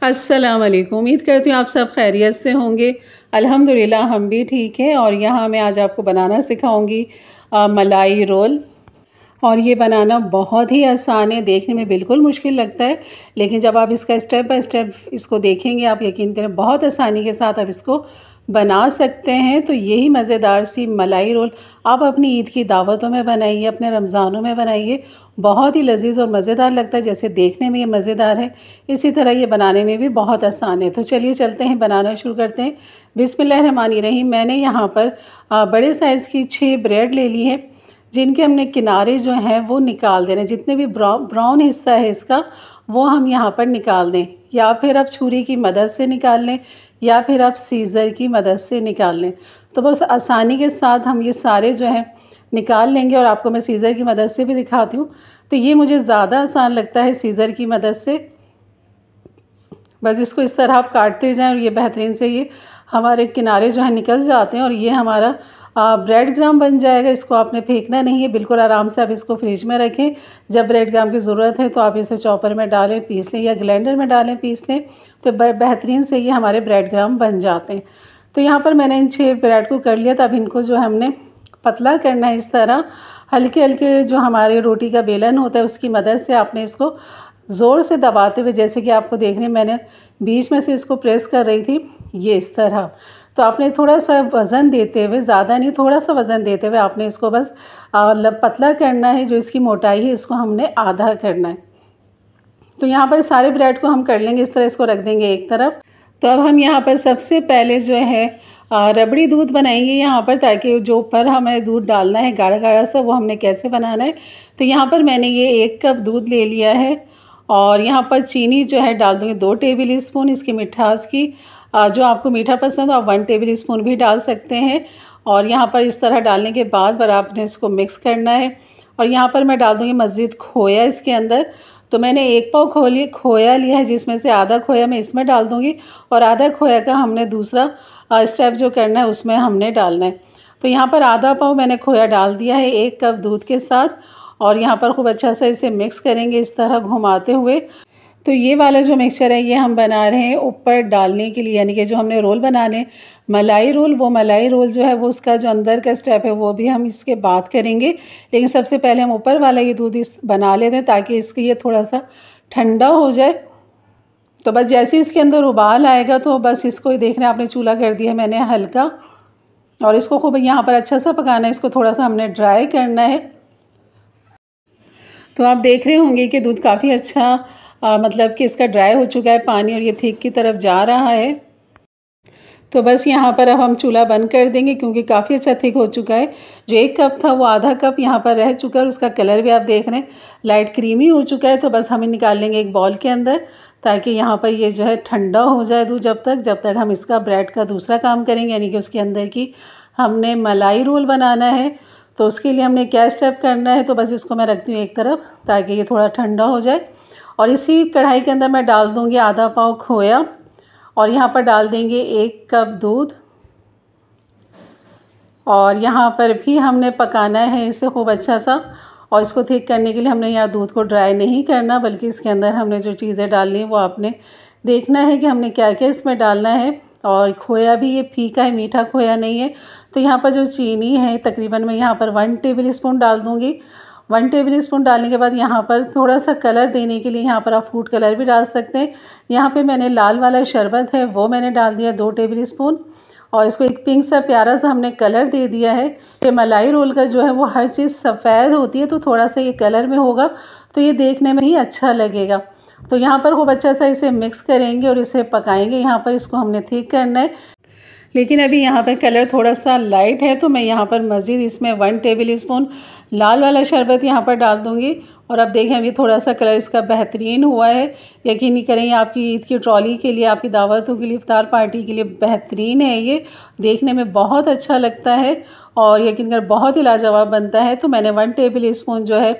अस्सलाम वालेकुम। उम्मीद करती हूँ आप सब खैरियत से होंगे। अल्हम्दुलिल्लाह हम भी ठीक हैं। और यहाँ मैं आज आपको बनाना सिखाऊंगी मलाई रोल। और ये बनाना बहुत ही आसान है, देखने में बिल्कुल मुश्किल लगता है, लेकिन जब आप इसका स्टेप बाय स्टेप इसको देखेंगे आप यकीन करें बहुत आसानी के साथ आप इसको बना सकते हैं। तो यही मज़ेदार सी मलाई रोल आप अपनी ईद की दावतों में बनाइए, अपने रमज़ानों में बनाइए। बहुत ही लजीज और मज़ेदार लगता है। जैसे देखने में ये मज़ेदार है, इसी तरह ये बनाने में भी बहुत आसान है। तो चलिए चलते हैं, बनाना शुरू करते हैं। बिस्मिल्लाहिर्रहमानिर्रहीम। मैंने यहाँ पर बड़े साइज़ की 6 ब्रेड ले ली है, जिनके हमने किनारे जो हैं वो निकाल देने। जितने भी ब्राउन हिस्सा है इसका वो हम यहाँ पर निकाल दें, या फिर आप छुरी की मदद से निकाल लें या फिर आप सीज़र की मदद से निकाल लें। तो बस आसानी के साथ हम ये सारे जो हैं निकाल लेंगे, और आपको मैं सीज़र की मदद से भी दिखाती हूँ। तो ये मुझे ज़्यादा आसान लगता है सीज़र की मदद से। बस इसको इस तरह आप काटते जाएं और ये बेहतरीन से ये हमारे किनारे जो है निकल जाते हैं, और ये हमारा ब्रेड ग्राम बन जाएगा। इसको आपने फेंकना नहीं है, बिल्कुल आराम से आप इसको फ्रिज में रखें। जब ब्रेड ग्राम की ज़रूरत है तो आप इसे चॉपर में डालें, पीस लें, या ग्राइंडर में डालें, पीस लें। तो बेहतरीन से ये हमारे ब्रेड ग्राम बन जाते हैं। तो यहाँ पर मैंने इन 6 ब्रेड को कर लिया। तो अब इनको जो हमने पतला करना है, इस तरह हल्के हल्के जो हमारे रोटी का बेलन होता है उसकी मदद से आपने इसको ज़ोर से दबाते हुए, जैसे कि आपको देखने मैंने बीच में से इसको प्रेस कर रही थी, ये इस तरह। तो आपने थोड़ा सा वज़न देते हुए, ज़्यादा नहीं, थोड़ा सा वज़न देते हुए आपने इसको बस पतला करना है। जो इसकी मोटाई है इसको हमने आधा करना है। तो यहाँ पर सारे ब्रेड को हम कर लेंगे इस तरह, इसको रख देंगे एक तरफ। तो अब हम यहाँ पर सबसे पहले जो है रबड़ी दूध बनाएंगे यहाँ पर, ताकि जो ऊपर हमें दूध डालना है गाढ़ा गाढ़ा सा, वो हमने कैसे बनाना है। तो यहाँ पर मैंने ये 1 कप दूध ले लिया है, और यहाँ पर चीनी जो है डाल दूँगी 2 टेबल स्पून इसकी मिठास की। जो आपको मीठा पसंद हो आप 1 टेबल स्पून भी डाल सकते हैं। और यहाँ पर इस तरह डालने के बाद आपने इसको मिक्स करना है। और यहाँ पर मैं डाल दूँगी मज़ीद खोया इसके अंदर। तो मैंने 1 पाव खोया लिया है, जिसमें से आधा खोया मैं इसमें डाल दूँगी, और आधा खोया का हमने दूसरा स्टेप जो करना है उसमें हमने डालना है। तो यहाँ पर आधा पाव मैंने खोया डाल दिया है 1 कप दूध के साथ, और यहाँ पर खूब अच्छा सा इसे मिक्स करेंगे इस तरह घुमाते हुए। तो ये वाला जो मिक्सचर है ये हम बना रहे हैं ऊपर डालने के लिए, यानी कि जो हमने रोल बनाने मलाई रोल, वो मलाई रोल जो है वो उसका जो अंदर का स्टेप है वो भी हम इसके बाद करेंगे। लेकिन सबसे पहले हम ऊपर वाला ये दूध इस बना लेते हैं, ताकि इसके ये थोड़ा सा ठंडा हो जाए। तो बस जैसे इसके अंदर उबाल आएगा तो बस इसको ही देखना, आपने चूल्हा कर दिया मैंने हल्का, और इसको खूब यहाँ पर अच्छा सा पकाना है। इसको थोड़ा सा हमने ड्राई करना है। तो आप देख रहे होंगे कि दूध काफ़ी अच्छा मतलब कि इसका ड्राई हो चुका है पानी, और ये थिक की तरफ जा रहा है। तो बस यहाँ पर अब हम चूल्हा बंद कर देंगे, क्योंकि काफ़ी अच्छा थिक हो चुका है। जो 1 कप था वो आधा कप यहाँ पर रह चुका है, और उसका कलर भी आप देख रहे हैं लाइट क्रीमी हो चुका है। तो बस हमें निकाल लेंगे एक बॉल के अंदर, ताकि यहाँ पर ये जो है ठंडा हो जाए दूध। जब तक हम इसका ब्रेड का दूसरा काम करेंगे, यानी कि उसके अंदर की हमने मलाई रोल बनाना है। तो उसके लिए हमने क्या स्टेप करना है, तो बस इसको मैं रखती हूँ एक तरफ, ताकि ये थोड़ा ठंडा हो जाए। और इसी कढ़ाई के अंदर मैं डाल दूँगी आधा पाव खोया, और यहाँ पर डाल देंगे 1 कप दूध, और यहाँ पर भी हमने पकाना है इसे खूब अच्छा सा। और इसको थिक करने के लिए हमने यहाँ दूध को ड्राई नहीं करना, बल्कि इसके अंदर हमने जो चीज़ें डालनी है वो आपने देखना है कि हमने क्या क्या इसमें डालना है। और खोया भी ये फीका है, मीठा खोया नहीं है। तो यहाँ पर जो चीनी है तकरीबन मैं यहाँ पर 1 टेबल स्पून डाल दूँगी। 1 टेबल स्पून डालने के बाद यहाँ पर थोड़ा सा कलर देने के लिए यहाँ पर आप फूड कलर भी डाल सकते हैं। यहाँ पे मैंने लाल वाला शरबत है वो मैंने डाल दिया 2 टेबल स्पून, और इसको एक पिंक सा प्यारा सा हमने कलर दे दिया है। ये मलाई रोल का जो है वो हर चीज़ सफ़ेद होती है, तो थोड़ा सा ये कलर में होगा तो ये देखने में ही अच्छा लगेगा। तो यहाँ पर खूब अच्छा सा इसे मिक्स करेंगे और इसे पकाएंगे। यहाँ पर इसको हमने थिक करना है, लेकिन अभी यहाँ पर कलर थोड़ा सा लाइट है, तो मैं यहाँ पर मज़ीद इसमें 1 टेबल स्पून लाल वाला शरबत यहाँ पर डाल दूँगी। और अब देखें अभी थोड़ा सा कलर इसका बेहतरीन हुआ है। यकीन नहीं करें, आपकी ईद की ट्रॉली के लिए, आपकी दावतों के लिए, इफ्तार पार्टी के लिए बेहतरीन है। ये देखने में बहुत अच्छा लगता है, और यकीन कर बहुत ही लाजवाब बनता है। तो मैंने 1 टेबल स्पून जो है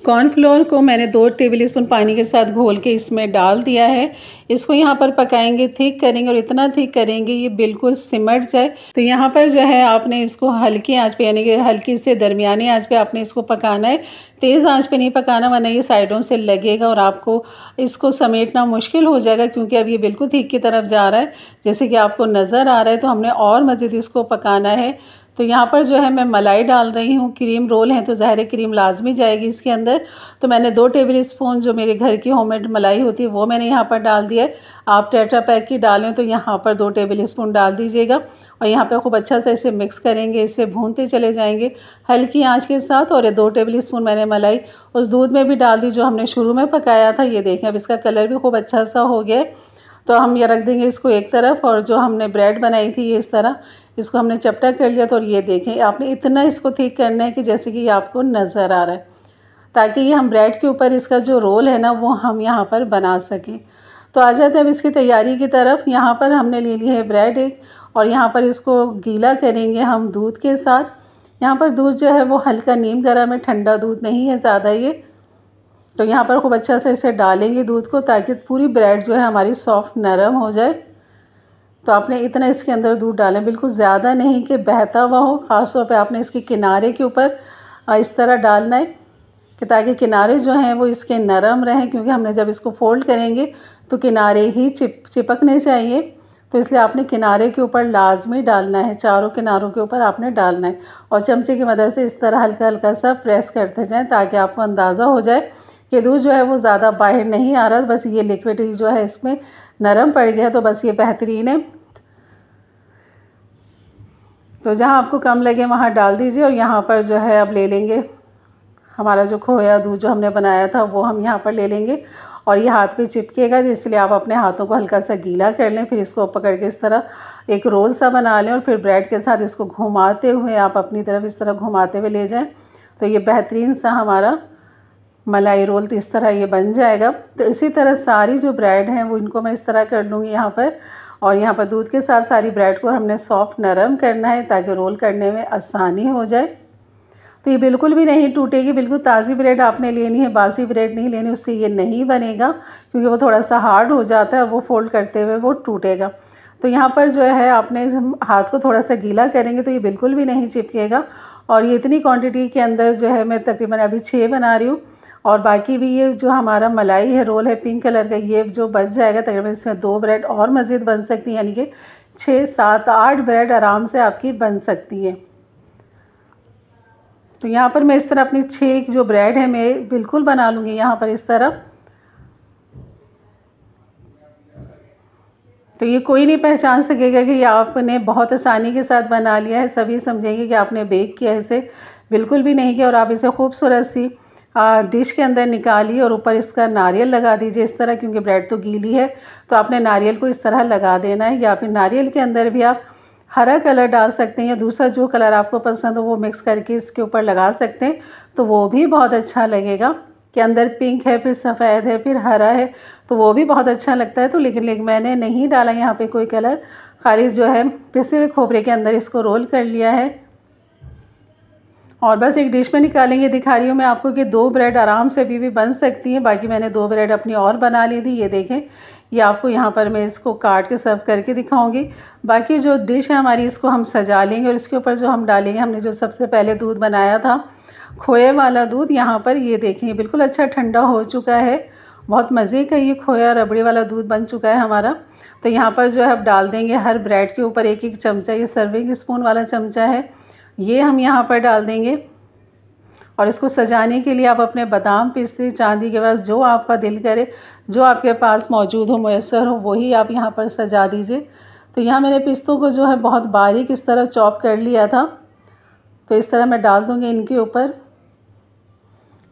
कॉर्नफ्लोर को मैंने 2 टेबल स्पून पानी के साथ घोल के इसमें डाल दिया है। इसको यहाँ पर पकाएंगे, थिक करेंगे और इतना थिक करेंगे ये बिल्कुल सिमट जाए। तो यहाँ पर जो है आपने इसको हल्की आंच पे यानी कि हल्की से दरमियानी आंच पे आपने इसको पकाना है। तेज़ आंच पे नहीं पकाना, वरना ये साइडों से लगेगा और आपको इसको समेटना मुश्किल हो जाएगा, क्योंकि अब ये बिल्कुल थिक की तरफ जा रहा है जैसे कि आपको नज़र आ रहा है। तो हमने और मज़ीद इसको पकाना है। तो यहाँ पर जो है मैं मलाई डाल रही हूँ। क्रीम रोल है तो ज़ाहिर है क्रीम लाजमी जाएगी इसके अंदर। तो मैंने 2 टेबल स्पून जो मेरे घर की होममेड मलाई होती है वो मैंने यहाँ पर डाल दिया है। आप टेट्रा पैक की डालें तो यहाँ पर 2 टेबल स्पून डाल दीजिएगा और यहाँ पर खूब अच्छा से इसे मिक्स करेंगे, इसे भूनते चले जाएंगे हल्की आंच के साथ। और ये 2 टेबल स्पून मैंने मलाई उस दूध में भी डाल दी जो हमने शुरू में पकाया था। ये देखें अब इसका कलर भी खूब अच्छा सा हो गया है। तो हम ये रख देंगे इसको एक तरफ। और जो हमने ब्रेड बनाई थी ये इस तरह इसको हमने चपटा कर लिया। तो और ये देखें आपने इतना इसको थिक करना है कि जैसे कि ये आपको नज़र आ रहा है, ताकि ये हम ब्रेड के ऊपर इसका जो रोल है ना वो हम यहाँ पर बना सकें। तो आ जाते हैं अब इसकी तैयारी की तरफ। यहाँ पर हमने ले ली है ब्रेड एक, और यहाँ पर इसको गीला करेंगे हम दूध के साथ। यहाँ पर दूध जो है वो हल्का नीम गर्म है, ठंडा दूध नहीं है ज़्यादा ये। तो यहाँ पर खूब अच्छा से इसे डालेंगे दूध को, ताकि पूरी ब्रेड जो है हमारी सॉफ्ट नरम हो जाए। तो आपने इतना इसके अंदर दूध डालें, बिल्कुल ज़्यादा नहीं कि बहता हुआ हो। ख़ास तौर पे आपने इसके किनारे के ऊपर इस तरह डालना है कि ताकि किनारे जो हैं वो इसके नरम रहें, क्योंकि हमने जब इसको फोल्ड करेंगे तो किनारे ही चिपकने चाहिए। तो इसलिए आपने किनारे के ऊपर लाजमी डालना है, चारों किनारों के ऊपर आपने डालना है। और चमचे की मदद से इस तरह हल्का हल्का सा प्रेस करते जाएँ, ताकि आपको अंदाज़ा हो जाए कि दूध जो है वो ज़्यादा बाहर नहीं आ रहा, बस ये लिक्विड जो है इसमें नरम पड़ गया। तो बस ये बेहतरीन है। तो जहाँ आपको कम लगे वहाँ डाल दीजिए। और यहाँ पर जो है अब ले लेंगे हमारा जो खोया दूध जो हमने बनाया था वो हम यहाँ पर ले लेंगे। और ये हाथ पे चिपकेगा, इसलिए आप अपने हाथों को हल्का सा गीला कर लें। फिर इसको पकड़ के इस तरह एक रोल सा बना लें और फिर ब्रेड के साथ इसको घुमाते हुए आप अपनी तरफ इस तरह घुमाते हुए ले जाएं। तो ये बेहतरीन सा हमारा मलाई रोल तो इस तरह ये बन जाएगा। तो इसी तरह सारी जो ब्रेड हैं वो इनको मैं इस तरह कर लूँगी यहाँ पर। और यहाँ पर दूध के साथ सारी ब्रेड को हमने सॉफ्ट नरम करना है, ताकि रोल करने में आसानी हो जाए। तो ये बिल्कुल भी नहीं टूटेगी। बिल्कुल ताज़ी ब्रेड आपने लेनी है, बासी ब्रेड नहीं लेनी, उससे ये नहीं बनेगा, क्योंकि वो थोड़ा सा हार्ड हो जाता है और वो फोल्ड करते हुए वो टूटेगा। तो यहाँ पर जो है आपने हाथ को थोड़ा सा गीला करेंगे तो ये बिल्कुल भी नहीं चिपकेगा। और ये इतनी क्वांटिटी के अंदर जो है मैं तकरीबन अभी 6 बना रही हूँ। और बाकी भी ये जो हमारा मलाई है रोल है पिंक कलर का, ये जो बच जाएगा तकरीबन इसमें 2 ब्रेड और मज़ीद बन सकती हैं, यानी कि 6, 7, 8 ब्रेड आराम से आपकी बन सकती है। तो यहाँ पर मैं इस तरह अपनी 6 जो ब्रेड है मैं बिल्कुल बना लूँगी यहाँ पर इस तरह। तो ये कोई नहीं पहचान सकेगा कि ये आपने बहुत आसानी के साथ बना लिया है। सभी समझेंगे कि आपने बेक किया है, इसे बिल्कुल भी नहीं किया। और आप इसे खूबसूरत सी डिश के अंदर निकालिए और ऊपर इसका नारियल लगा दीजिए इस तरह, क्योंकि ब्रेड तो गीली है तो आपने नारियल को इस तरह लगा देना है। या फिर नारियल के अंदर भी आप हरा कलर डाल सकते हैं, या दूसरा जो कलर आपको पसंद हो वो मिक्स करके इसके ऊपर लगा सकते हैं, तो वो भी बहुत अच्छा लगेगा। कि अंदर पिंक है, फिर सफ़ेद है, फिर हरा है, तो वो भी बहुत अच्छा लगता है। तो लेकिन मैंने नहीं डाला यहाँ पे कोई कलर, खाली जो है पिसे हुए खोपरे के अंदर इसको रोल कर लिया है। और बस एक डिश में निकालेंगे। दिखा रही हूँ मैं आपको कि 2 ब्रेड आराम से अभी भी बन सकती हैं। बाकी मैंने 2 ब्रेड अपनी और बना ली थी। ये देखें, ये आपको यहाँ पर मैं इसको काट के सर्व करके दिखाऊंगी। बाकी जो डिश है हमारी इसको हम सजा लेंगे और इसके ऊपर जो हम डालेंगे, हमने जो सबसे पहले दूध बनाया था खोए वाला दूध, यहाँ पर ये देखें बिल्कुल अच्छा ठंडा हो चुका है। बहुत मज़े का ये खोया रबड़ी वाला दूध बन चुका है हमारा। तो यहाँ पर जो है अब डाल देंगे हर ब्रेड के ऊपर 1-1 चमचा, ये सर्विंग स्पून वाला चमचा है, ये हम यहाँ पर डाल देंगे। और इसको सजाने के लिए आप अपने बादाम, पिस्ते, चांदी के बाद जो आपका दिल करे, जो आपके पास मौजूद हो, मैसर हो, वही आप यहाँ पर सजा दीजिए। तो यहाँ मैंने पिस्तों को जो है बहुत बारीक इस तरह चॉप कर लिया था, तो इस तरह मैं डाल दूँगी इनके ऊपर।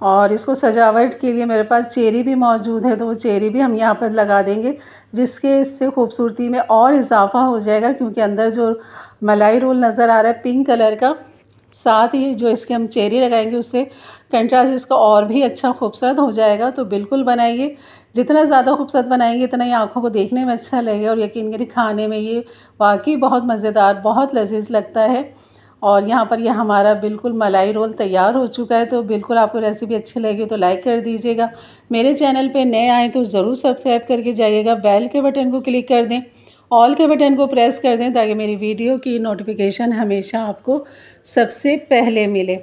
और इसको सजावट के लिए मेरे पास चेरी भी मौजूद है, तो वो चेरी भी हम यहाँ पर लगा देंगे, जिसके इससे खूबसूरती में और इजाफा हो जाएगा। क्योंकि अंदर जो मलाई रोल नज़र आ रहा है पिंक कलर का, साथ ही जो इसके हम चेरी लगाएंगे उससे कंट्रास्ट इसका और भी अच्छा खूबसूरत हो जाएगा। तो बिल्कुल बनाइए, जितना ज़्यादा खूबसूरत बनाएंगे इतना ही आँखों को देखने में अच्छा लगेगा। और यकीन करिए खाने में ये वाकई बहुत मज़ेदार, बहुत लजीज लगता है। और यहाँ पर यह हमारा बिल्कुल मलाई रोल तैयार हो चुका है। तो बिल्कुल आपको रेसिपी अच्छी लगी तो लाइक कर दीजिएगा। मेरे चैनल पे नए आए तो ज़रूर सब्सक्राइब करके जाइएगा। बेल के बटन को क्लिक कर दें, ऑल के बटन को प्रेस कर दें ताकि मेरी वीडियो की नोटिफिकेशन हमेशा आपको सबसे पहले मिले।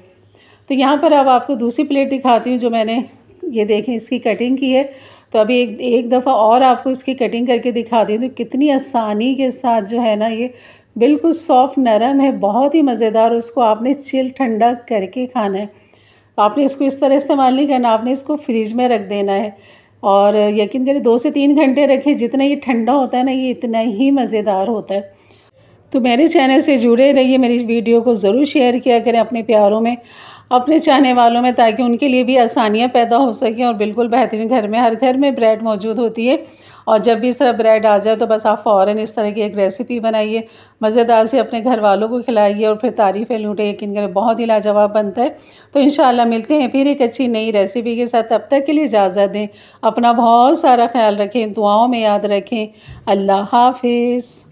तो यहाँ पर अब आपको दूसरी प्लेट दिखाती हूँ जो मैंने ये देखें इसकी कटिंग की है। तो अभी एक दफ़ा और आपको इसकी कटिंग करके दिखाती हूँ। तो कितनी आसानी के साथ जो है ना ये बिल्कुल सॉफ्ट नरम है, बहुत ही मज़ेदार। उसको आपने चिल ठंडा करके खाना है। आपने इसको इस तरह इस्तेमाल नहीं करना, आपने इसको फ्रिज में रख देना है और यकीन करें 2 से 3 घंटे रखें। जितना ये ठंडा होता है ना ये इतना ही मज़ेदार होता है। तो मेरे चैनल से जुड़े रहिए, मेरी वीडियो को ज़रूर शेयर किया करें अपने प्यारों में, अपने चाहने वालों में, ताकि उनके लिए भी आसानियाँ पैदा हो सकें। और बिल्कुल बेहतरीन, घर में हर घर में ब्रेड मौजूद होती है और जब भी इस तरह ब्रेड आ जाए तो बस आप फ़ौरन इस तरह की एक रेसिपी बनाइए, मज़ेदार से अपने घर वालों को खिलाइए और फिर तारीफ़ें लूटें। यकीन करें बहुत ही लाजवाब बनता है। तो इंशाल्लाह मिलते हैं फिर एक अच्छी नई रेसिपी के साथ। तब तक के लिए इजाज़त दें। अपना बहुत सारा ख्याल रखें, दुआओं में याद रखें। अल्लाह हाफ़िज़।